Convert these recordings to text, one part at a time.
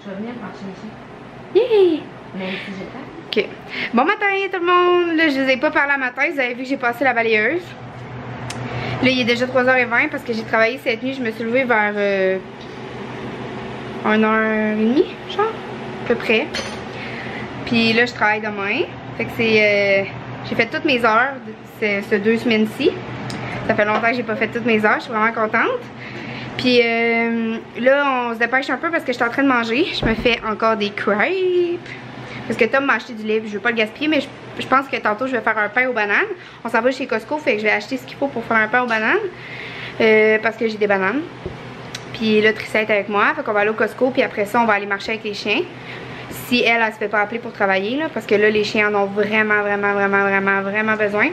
Je vais venir marcher ici. Yeah! Même si j'ai pas. Ok. Bon matin tout le monde! Là, je vous ai pas parlé à matin, vous avez vu que j'ai passé la balayeuse. Là, il est déjà 3h20 parce que j'ai travaillé cette nuit. Je me suis levée vers 1h30, genre, à peu près. Puis là, je travaille demain. Fait que c'est... j'ai fait toutes mes heures ces 2 semaines-ci. Ça fait longtemps que j'ai pas fait toutes mes heures. Je suis vraiment contente. Puis là, on se dépêche un peu parce que je suis en train de manger. Je me fais encore des crêpes. Parce que Tom m'a acheté du lait, puis je veux pas le gaspiller, mais je pense que tantôt je vais faire un pain aux bananes. On s'en va chez Costco, fait que je vais acheter ce qu'il faut pour faire un pain aux bananes. Parce que j'ai des bananes. Puis là, Trissa est avec moi, fait qu'on va aller au Costco, puis après ça, on va aller marcher avec les chiens. Si elle se fait pas appeler pour travailler, là, parce que là, les chiens en ont vraiment besoin.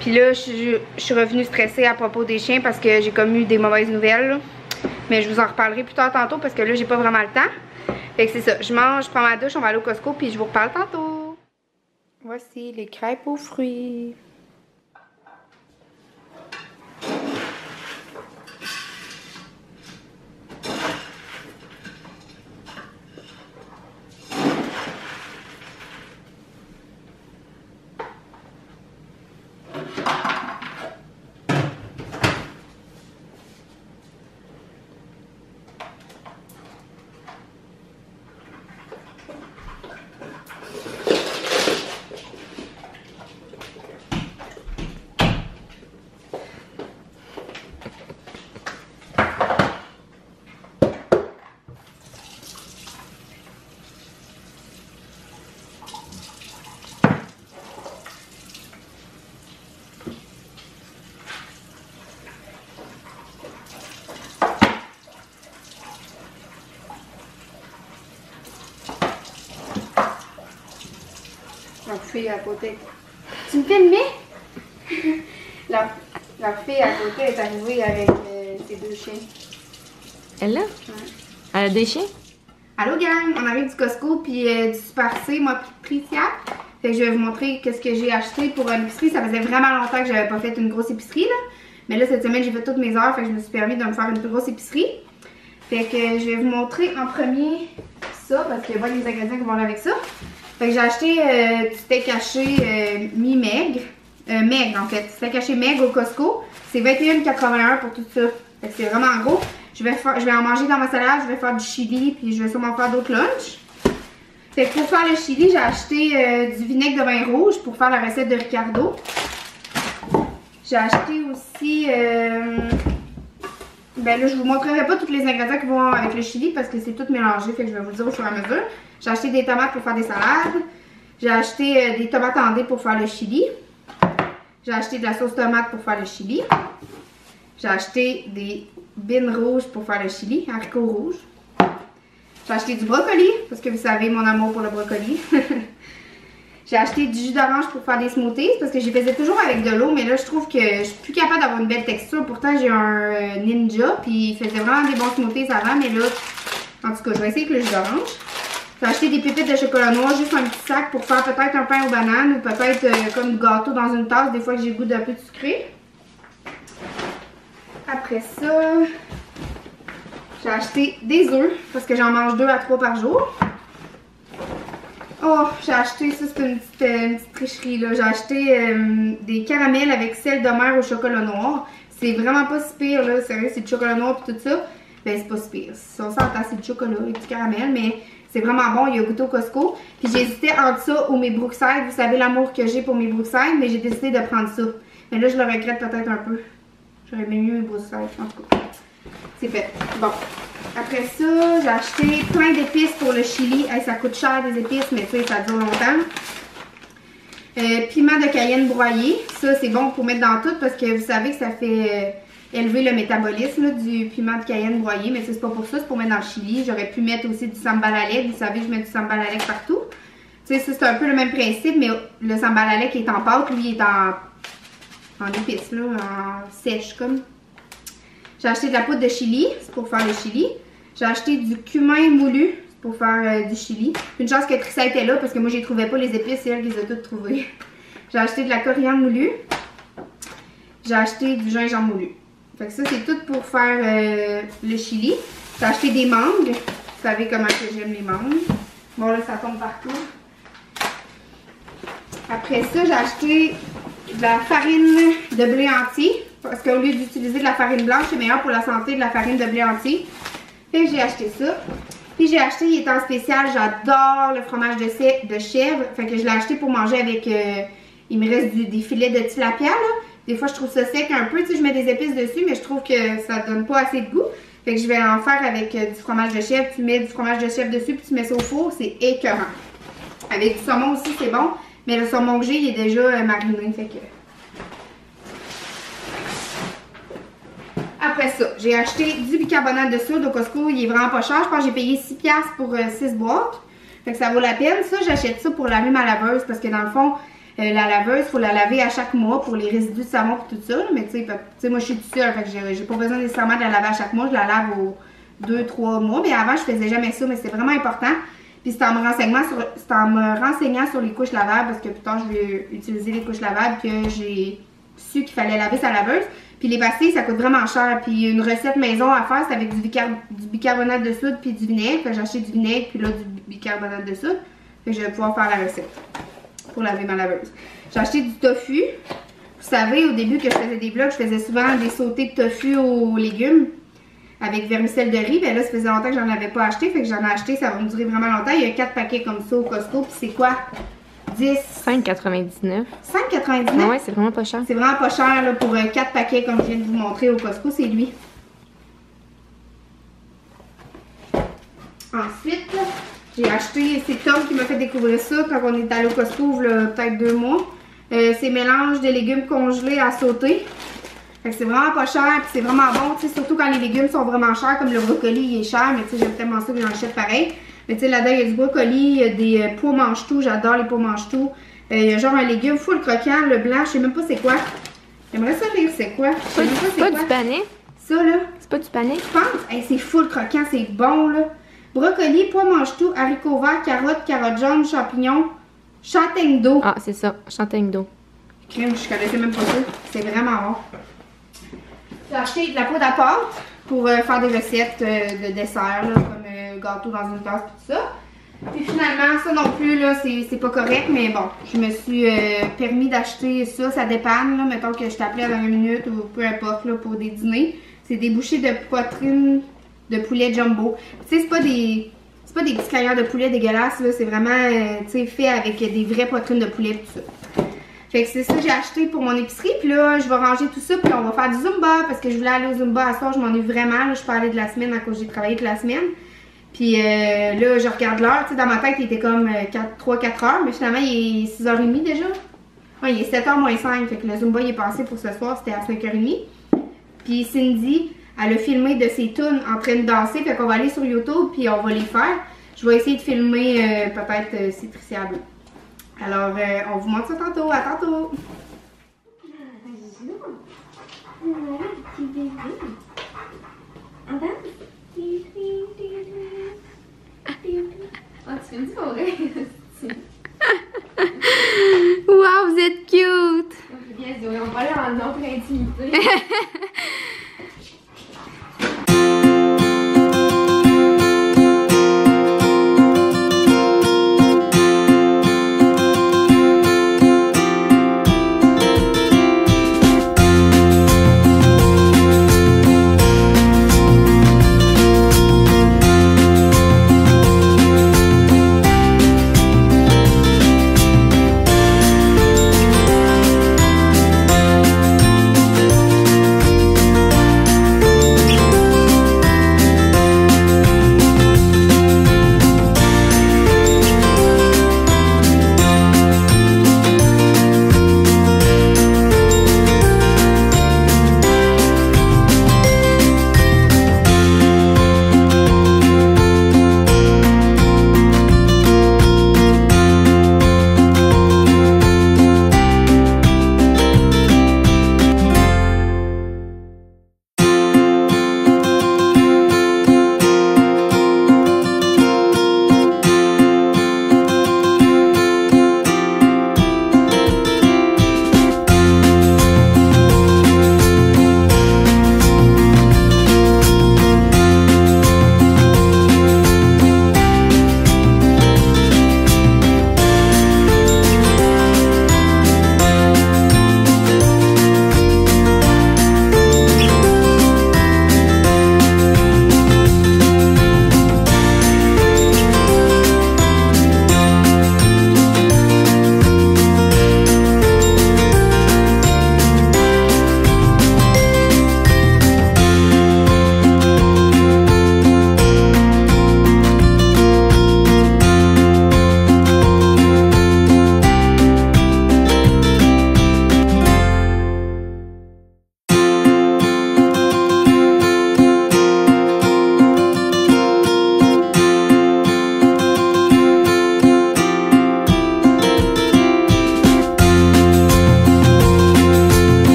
Puis là, je suis revenue stressée à propos des chiens parce que j'ai comme eu des mauvaises nouvelles, là. Mais je vous en reparlerai plus tard tantôt parce que là, j'ai pas vraiment le temps. Fait que c'est ça, je mange, je prends ma douche, on va aller au Costco, puis je vous reparle tantôt. Voici les crêpes aux fruits. Leur fille à côté. Tu me filmais? leur fille à côté est arrivée avec ses 2 chiens. Elle là? Ouais. Elle a 2 chiens? Allô gang, on arrive du Costco puis du Super C, moi puis Tricia. Fait que je vais vous montrer qu'est-ce que j'ai acheté pour une épicerie. Ça faisait vraiment longtemps que j'avais pas fait une grosse épicerie là. Mais là cette semaine j'ai fait toutes mes heures, fait que je me suis permis de me faire une plus grosse épicerie. Fait que je vais vous montrer en premier ça parce que voilà les ingrédients qui vont aller avec ça. Fait que j'ai acheté du steak haché mi-maigre. Maigre en fait. Steak haché maigre au Costco. C'est 21,81 pour tout ça. Fait que c'est vraiment gros. Je vais en manger dans ma salade. Je vais faire du chili. Puis je vais sûrement faire d'autres lunchs. Fait que pour faire le chili, j'ai acheté du vinaigre de vin rouge pour faire la recette de Ricardo. J'ai acheté aussi... ben là, je vous montrerai pas tous les ingrédients qui vont avec le chili parce que c'est tout mélangé. Fait que je vais vous le dire au fur et à mesure. J'ai acheté des tomates pour faire des salades. J'ai acheté des tomates en dés pour faire le chili. J'ai acheté de la sauce tomate pour faire le chili. J'ai acheté des bines rouges pour faire le chili, haricots rouges. J'ai acheté du brocoli, parce que vous savez mon amour pour le brocoli. J'ai acheté du jus d'orange pour faire des smoothies, parce que j'y faisais toujours avec de l'eau, mais là je trouve que je suis plus capable d'avoir une belle texture. Pourtant j'ai un Ninja, puis il faisait vraiment des bons smoothies avant, mais là, en tout cas, je vais essayer avec le jus d'orange. J'ai acheté des pépites de chocolat noir, juste un petit sac pour faire peut-être un pain aux bananes ou peut-être comme du gâteau dans une tasse, des fois que j'ai le goût d'un peu de sucré. Après ça, j'ai acheté des œufs parce que j'en mange 2 à 3 par jour. Oh, j'ai acheté, ça c'est une petite tricherie là, j'ai acheté des caramels avec sel de mer au chocolat noir. C'est vraiment pas si pire là, sérieux, c'est du chocolat noir et tout ça. Ben c'est pas si pire, si on s'entend c'est du chocolat et du caramel, mais c'est vraiment bon, il y a goûté au Costco. Puis j'hésitais entre ça ou mes Brookside, vous savez l'amour que j'ai pour mes Brookside, mais j'ai décidé de prendre ça. Mais là je le regrette peut-être un peu. J'aurais aimé mieux mes Brookside, en tout cas. C'est fait. Bon. Après ça, j'ai acheté plein d'épices pour le chili. Hey, ça coûte cher des épices, mais tu sais, ça dure longtemps. Piment de Cayenne broyé. Ça, c'est bon pour mettre dans tout parce que vous savez que ça fait élever le métabolisme là, du piment de Cayenne broyé. Mais c'est pas pour ça, c'est pour mettre dans le chili. J'aurais pu mettre aussi du sambal alec. Vous savez, je mets du sambal alec partout. Tu sais, ça, c'est un peu le même principe, mais le sambal alec est en pâte. Lui, il est en épices, là, en sèche comme. J'ai acheté de la poudre de chili, c'est pour faire le chili. J'ai acheté du cumin moulu, c'est pour faire du chili. Une chance que Trissa était là parce que moi, je ne trouvais pas les épices, c'est elle qui les a toutes trouvées. J'ai acheté de la coriandre moulue. J'ai acheté du gingembre moulu. Fait que ça, c'est tout pour faire le chili. J'ai acheté des mangues. Vous savez comment que j'aime les mangues. Bon, là, ça tombe partout. Après ça, j'ai acheté de la farine de blé entier. Parce qu'au lieu d'utiliser de la farine blanche, c'est meilleur pour la santé de la farine de blé entier. Fait que j'ai acheté ça. Puis j'ai acheté, il est en spécial, j'adore le fromage de chèvre. Fait que je l'ai acheté pour manger avec, il me reste des filets de tilapia là. Des fois je trouve ça sec un peu, tu sais, je mets des épices dessus, mais je trouve que ça donne pas assez de goût. Fait que je vais en faire avec du fromage de chèvre. Tu mets du fromage de chèvre dessus, puis tu mets ça au four, c'est écœurant. Avec du saumon aussi, c'est bon. Mais le saumon que j'ai, il est déjà mariné, fait que... Après ça, j'ai acheté du bicarbonate de soude au Costco. Il est vraiment pas cher. Je pense que j'ai payé 6$ pour 6 boîtes. Fait que ça vaut la peine. Ça, j'achète ça pour laver ma laveuse parce que dans le fond, la laveuse, il faut la laver à chaque mois pour les résidus de savon et tout ça. Mais tu sais, moi je suis toute seule. Fait que j'ai pas besoin nécessairement de la laver à chaque mois. Je la lave aux 2-3 mois. Mais avant, je faisais jamais ça. Mais c'est vraiment important. Puis c'est en me renseignant sur les couches lavables parce que plus tard, je vais utiliser les couches lavables que j'ai su qu'il fallait laver sa laveuse. Puis les pastilles, ça coûte vraiment cher. Puis une recette maison à faire, c'est avec du bicarbonate de soude puis du vinaigre. Fait que j'ai acheté du vinaigre puis là du bicarbonate de soude. Fait que je vais pouvoir faire la recette pour laver ma laveuse. J'ai acheté du tofu. Vous savez, au début que je faisais des vlogs, je faisais souvent des sautés de tofu aux légumes avec vermicelle de riz. Ben là, ça faisait longtemps que j'en avais pas acheté. Fait que j'en ai acheté, ça va me durer vraiment longtemps. Il y a 4 paquets comme ça au Costco. Puis c'est quoi? 10. 5,99. 5,99? Ouais, c'est vraiment pas cher. C'est vraiment pas cher là, pour 4 paquets comme je viens de vous montrer au Costco, c'est lui. Ensuite, j'ai acheté, c'est Tom qui m'a fait découvrir ça quand on est allé au Costco il y a peut-être 2 mois. C'est mélange de légumes congelés à sauter. Fait que c'est vraiment pas cher, puis c'est vraiment bon, tu sais, surtout quand les légumes sont vraiment chers, comme le brocoli il est cher, mais tu sais, j'aime tellement ça que j'en achète pareil. Mais tu sais, là-dedans, il y a du brocoli, il y a des pois mange-tout, j'adore les pois mange-tout. Il y a genre un légume full croquant, le blanc, je sais même pas c'est quoi. J'aimerais ça lire c'est quoi. C'est pas du panais? Ça là. C'est pas du panais? Je pense. Hey, c'est full croquant, c'est bon là. Brocoli, pois mange-tout, haricots verts, carottes jaunes, champignons, châtaigne d'eau. Ah, c'est ça, châtaigne d'eau. Crème, je connaissais même pas ça. C'est vraiment bon. J'ai acheté de la poudre à pâte pour faire des recettes de dessert, là, comme gâteau dans une tasse et tout ça. Puis finalement, ça non plus, là, c'est pas correct, mais bon, je me suis permis d'acheter ça, ça dépanne, là, mettons que je t'appelais à la minute ou peu importe, là, pour des dîners. C'est des bouchées de poitrine de poulet jumbo. Tu sais, c'est pas des petits clairs de poulet dégueulasses, là, c'est vraiment, tu sais, fait avec des vraies poitrines de poulet et tout ça. Fait que c'est ça que j'ai acheté pour mon épicerie. Puis là, je vais ranger tout ça. Puis on va faire du Zumba. Parce que je voulais aller au Zumba à soir. Je m'ennuie vraiment. Là, je peux aller de la semaine à cause que j'ai travaillé toute la semaine. Puis là, je regarde l'heure. Tu sais, dans ma tête, il était comme 3-4 heures. Mais finalement, il est 6h30 déjà. Ouais, il est 7h moins 5. Fait que le Zumba, il est passé pour ce soir. C'était à 5h30. Puis Cindy, elle a filmé de ses tunes en train de danser. Fait qu'on va aller sur YouTube. Puis on va les faire. Je vais essayer de filmer peut-être Citricia Bleu. Alors, on vous montre ça tantôt. À tantôt! Ah, tu fais du forêt. Wow, vous êtes cute! On va aller en notre intimité.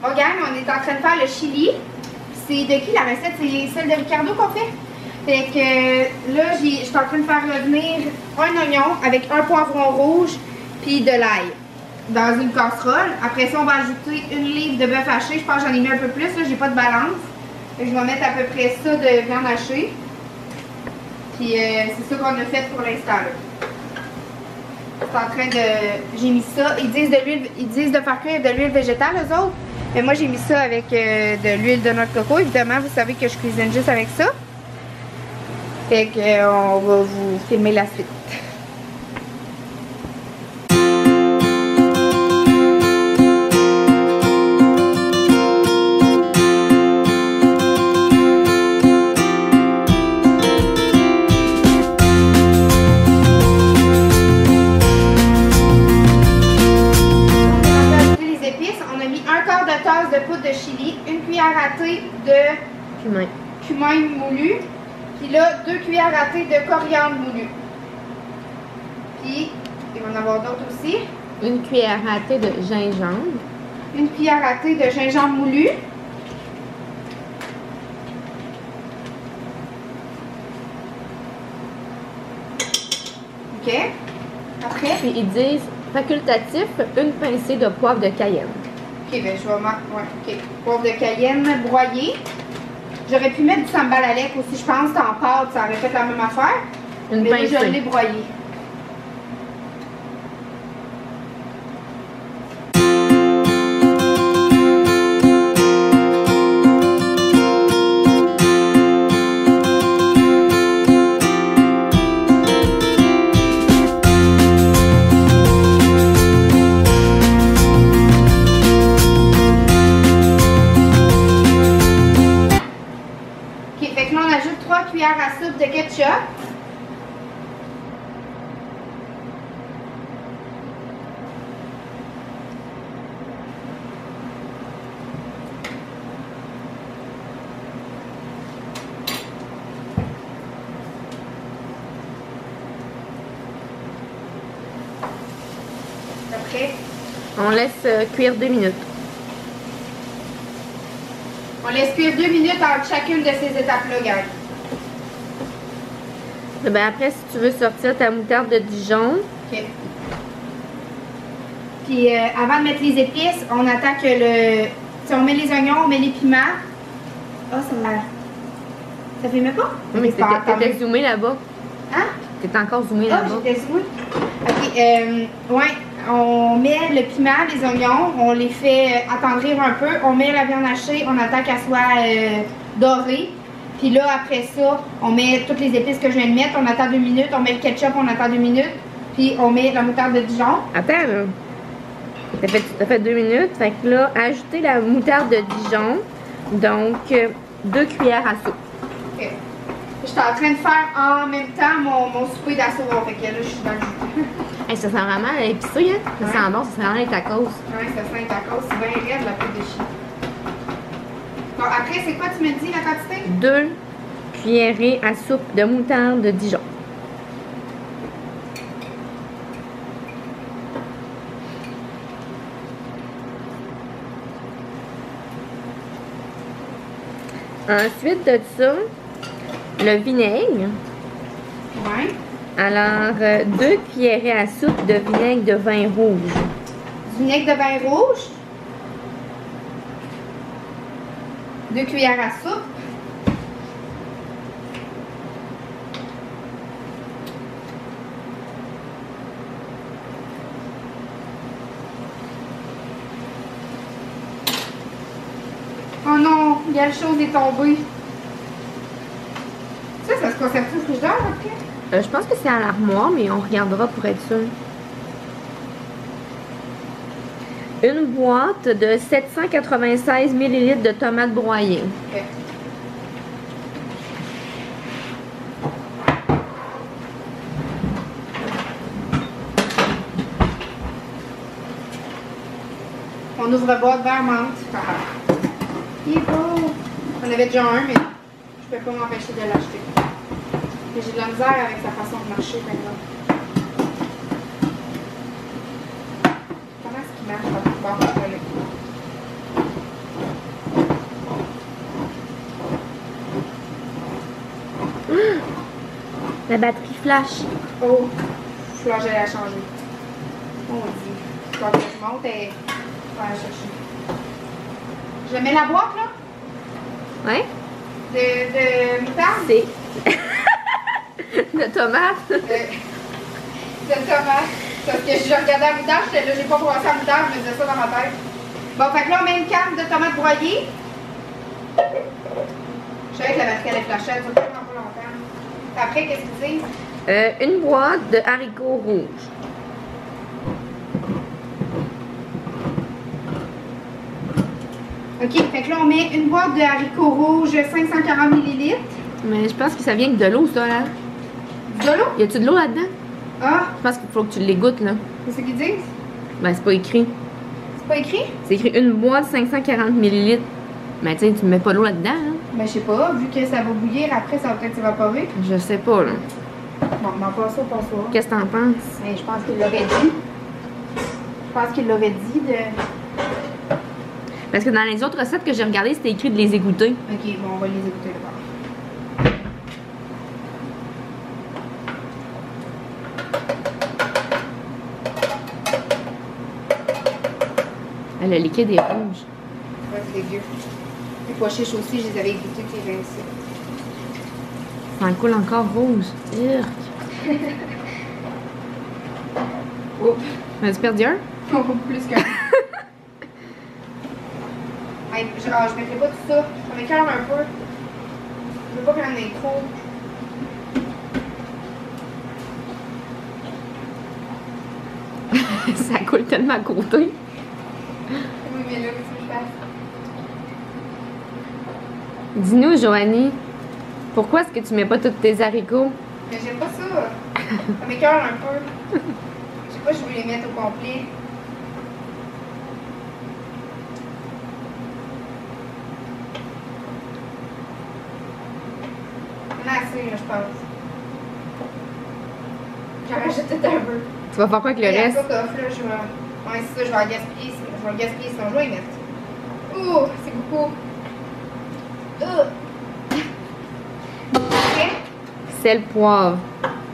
Bon, gang, on est en train de faire le chili. C'est de qui la recette? C'est celle de Ricardo qu'on fait. Fait que là, je suis en train de faire revenir un oignon avec un poivron rouge puis de l'ail dans une casserole. Après ça, on va ajouter une livre de bœuf haché. Je pense que j'en ai mis un peu plus, là, j'ai pas de balance. Fait que je vais mettre à peu près ça de viande hachée. Puis c'est ça qu'on a fait pour l'instant là. C'est en train de... J'ai mis ça. Ils disent de faire cuire de l'huile végétale, eux autres. Mais moi, j'ai mis ça avec de l'huile de noix de coco. Évidemment, vous savez que je cuisine juste avec ça. Fait qu'on va vous filmer la suite. De poudre de chili, une cuillère à thé de cumin moulu, puis là 2 cuillères à thé de coriandre moulu. Puis il va y en avoir d'autres aussi. Une cuillère à thé de gingembre. Une cuillère à thé de gingembre moulu. OK. Après. Puis ils disent facultatif, une pincée de poivre de Cayenne. Ok, ben je vais mettre, ouais, ok. Poivre de Cayenne broyé. J'aurais pu mettre du sambal à lait aussi, je pense, en pâte, ça aurait fait la même affaire. Une mais pincée. Là, je l'ai broyé. À soupe de ketchup. Après, on laisse cuire 2 minutes. On laisse cuire 2 minutes entre chacune de ces étapes-là, gang. Ben après, si tu veux sortir ta moutarde de Dijon. OK. Puis avant de mettre les épices, on attend que le... Si on met les oignons, on met les piments. Ah, ça filme pas? Oui, mais t'étais zoomé là-bas. Hein? T'étais encore zoomé là-bas. Ah, j'étais zoomé. OK. Ouais, on met le piment, les oignons, on les fait attendrir un peu. On met la viande hachée, on attend qu'elle soit dorée. Puis là, après ça, on met toutes les épices que je viens de mettre. On attend 2 minutes. On met le ketchup, on attend 2 minutes. Puis on met la moutarde de Dijon. Attends, là. T'as fait 2 minutes. Fait que là, ajoutez la moutarde de Dijon. Donc, 2 cuillères à soupe. OK. J'étais en train de faire en même temps mon souper d'assaut. Fait que là, je suis dans le jus. Hey, ça sent vraiment épicé, hein? Ça sent bon, ça sent vraiment les tacos. Oui, ça sent les tacos. C'est bien raide, la poudre de chili. Bon, après, c'est quoi tu me dis la quantité? 2 cuillerées à soupe de moutarde de Dijon. Ensuite de ça, le vinaigre. Oui. Alors, 2 cuillerées à soupe de vinaigre de vin rouge. Du vinaigre de vin rouge. 2 cuillères à soupe. Oh non, la chose est tombée. Ça se conserve tout le frigidaire après? Je pense que c'est à l'armoire, mais on regardera pour être sûr. Une boîte de 796 ml de tomates broyées. Okay. On ouvre la boîte vers menthe. Il est beau. On avait déjà un, mais je peux pas m'empêcher de l'acheter. Mais j'ai de la misère avec sa façon de marcher, par exemple. Comment est-ce qu'il marche la plupart? La batterie flash. Oh, il faut que j'aille la changer. Oh, Dieu. Il faut que je monte et je vais la chercher. Je mets la boîte, là? Ouais? De moutarde? C'est. de tomates. De tomates. Parce que je regardais la moutarde, j'étais là, j'ai pas pensé à la moutarde, je me disais ça dans ma tête. Bon, fait que là, on met une canne de tomates broyées. Je savais que la batterie allait flasher, ça dure vraiment pas longtemps. Puis après, qu'est-ce qu'ils disent? Une boîte de haricots rouges. Ok, fait que là, on met une boîte de haricots rouges, 540 ml. Mais je pense que ça vient avec de l'eau, ça, là. De l'eau? Y a-tu de l'eau là-dedans? Ah, Je pense qu'il faut que tu l'égouttes, là. c'est ce qu'ils disent? Ben, c'est pas écrit. C'est pas écrit? C'est écrit une boîte 540 ml. Mais tu sais, tu mets pas l'eau là-dedans, hein? Ben, je sais pas, vu que ça va bouillir, après, ça va peut-être s'évaporer. Je sais pas, là. Bon, ben, pas ça, pas ça. Qu'est-ce que t'en penses? Ben, je pense qu'il l'aurait dit. Je pense qu'il l'aurait dit de... Parce que dans les autres recettes que j'ai regardées, c'était écrit de les égoutter. Ok, bon, on va les écouter d'abord. Le liquide est rouge. Ouais, c'est dégueu. Les pois chiches aussi, je les avais écoutés, c'est rincés. Ça en coule encore rouge. Urk. Oups. As-tu perdu un? On coupe plus qu'un. Hey, je mettrai pas tout ça. Ça m'écœure un peu. Je veux pas qu'il y en ait trop. Ça coule tellement à côté. Oui, mais là, qu'est-ce que je fasse? Dis-nous, Joanie, pourquoi est-ce que tu mets pas tous tes haricots? Mais j'aime pas ça. Ça m'écœure un peu. Je sais pas, je veux les mettre au complet. On a assez, là, je pense. J'en rajoute tout un peu. Tu vas faire quoi avec le Et reste? la coque off, là, je vais... Ouais, c'est ça, je vais la gaspiller. Je vais le gaspiller sinon, je vais y mettre. Ouh, c'est beaucoup. Ok. Sel, poivre.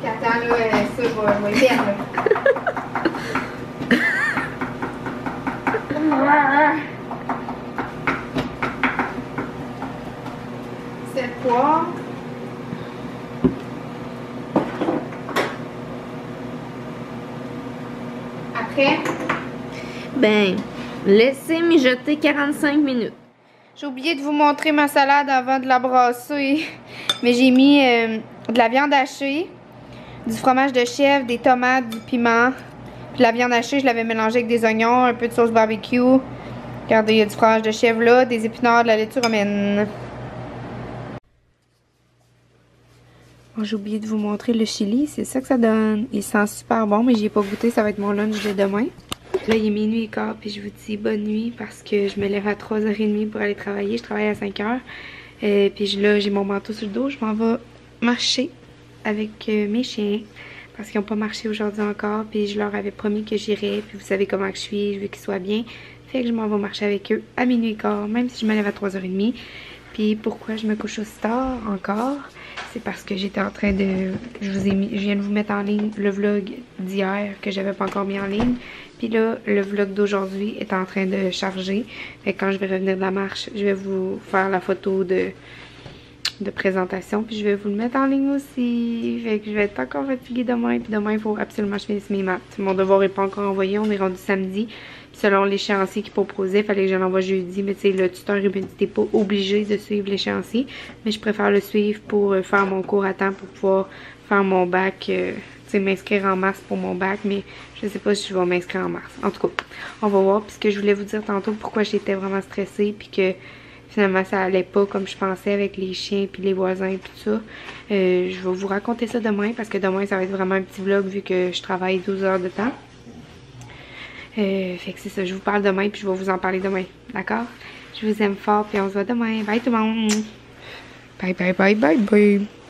Puis attends, là, ça, je vais y perdre, là. C'est le poivre. Après, Ben, laissez mijoter 45 minutes. j'ai oublié de vous montrer ma salade avant de la brasser. Mais j'ai mis de la viande hachée, du fromage de chèvre, des tomates, du piment. Puis la viande hachée, je l'avais mélangée avec des oignons, un peu de sauce barbecue. Regardez, il y a du fromage de chèvre là, des épinards, de la laitue romaine. Bon, j'ai oublié de vous montrer le chili, c'est ça que ça donne. Il sent super bon, mais j'y ai pas goûté, ça va être mon lunch de demain. Là, il est minuit et quart, puis je vous dis bonne nuit parce que je me lève à 3h30 pour aller travailler. Je travaille à 5h. Puis là, j'ai mon manteau sur le dos. Je m'en vais marcher avec mes chiens parce qu'ils n'ont pas marché aujourd'hui encore. Puis je leur avais promis que j'irais. Puis vous savez comment que je suis, je veux qu'ils soient bien. Fait que je m'en vais marcher avec eux à minuit et quart, même si je me lève à 3h30. Puis pourquoi je me couche aussi tard encore? C'est parce que j'étais en train de... Je viens de vous mettre en ligne le vlog d'hier que j'avais pas encore mis en ligne. Puis là, le vlog d'aujourd'hui est en train de charger. Fait que quand je vais revenir de la marche, je vais vous faire la photo de présentation. Puis je vais vous le mettre en ligne aussi. Fait que je vais être encore fatiguée demain. Puis demain, il faut absolument que je finisse mes maths. Mon devoir n'est pas encore envoyé. On est rendu samedi. Puis selon l'échéancier qui proposait, il fallait que je l'envoie jeudi. Mais tu sais, le tuteur, il me dit, t'es pas obligé de suivre l'échéancier. Mais je préfère le suivre pour faire mon cours à temps pour pouvoir faire mon bac. Tu sais, m'inscrire en mars pour mon bac. Mais je sais pas si je vais m'inscrire en mars. En tout cas, on va voir. Puis ce que je voulais vous dire tantôt, pourquoi j'étais vraiment stressée. Puis que finalement, ça allait pas comme je pensais avec les chiens puis les voisins et tout ça. Je vais vous raconter ça demain parce que demain, ça va être vraiment un petit vlog vu que je travaille 12 heures de temps. Fait que c'est ça, je vous parle demain puis je vais vous en parler demain. D'accord? Je vous aime fort puis on se voit demain. Bye tout le monde! Bye bye bye bye bye!